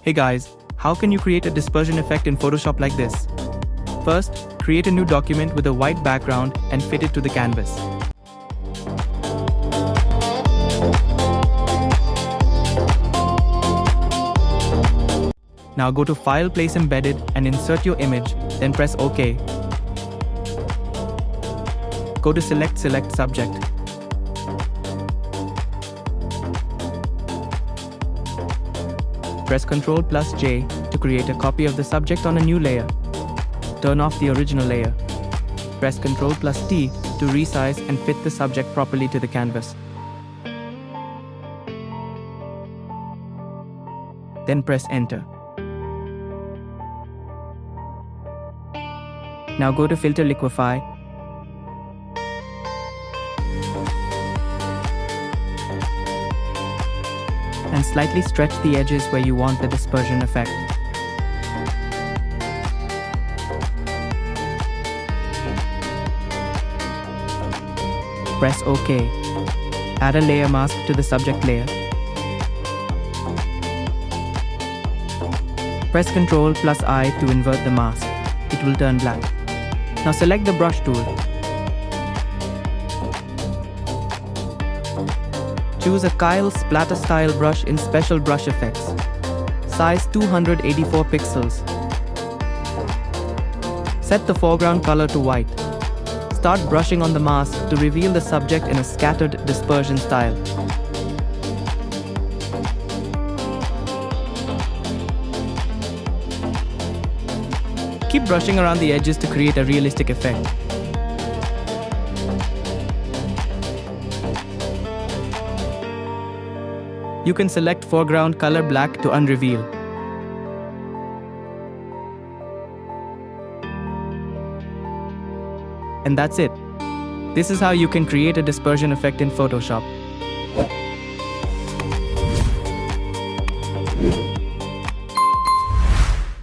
Hey guys, how can you create a dispersion effect in Photoshop like this? First, create a new document with a white background and fit it to the canvas. Now go to File, Place Embedded and insert your image, then press OK. Go to Select Subject. Press Ctrl+J to create a copy of the subject on a new layer. Turn off the original layer. Press Ctrl+T to resize and fit the subject properly to the canvas. Then press Enter. Now go to Filter Liquify. And slightly stretch the edges where you want the dispersion effect. Press OK. Add a layer mask to the subject layer. Press Ctrl+I to invert the mask. It will turn black. Now select the brush tool. Choose a Kyle splatter style brush in Special Brush Effects. Size 284 pixels. Set the foreground color to white. Start brushing on the mask to reveal the subject in a scattered dispersion style. Keep brushing around the edges to create a realistic effect. You can select foreground color black to unreveal. And that's it. This is how you can create a dispersion effect in Photoshop.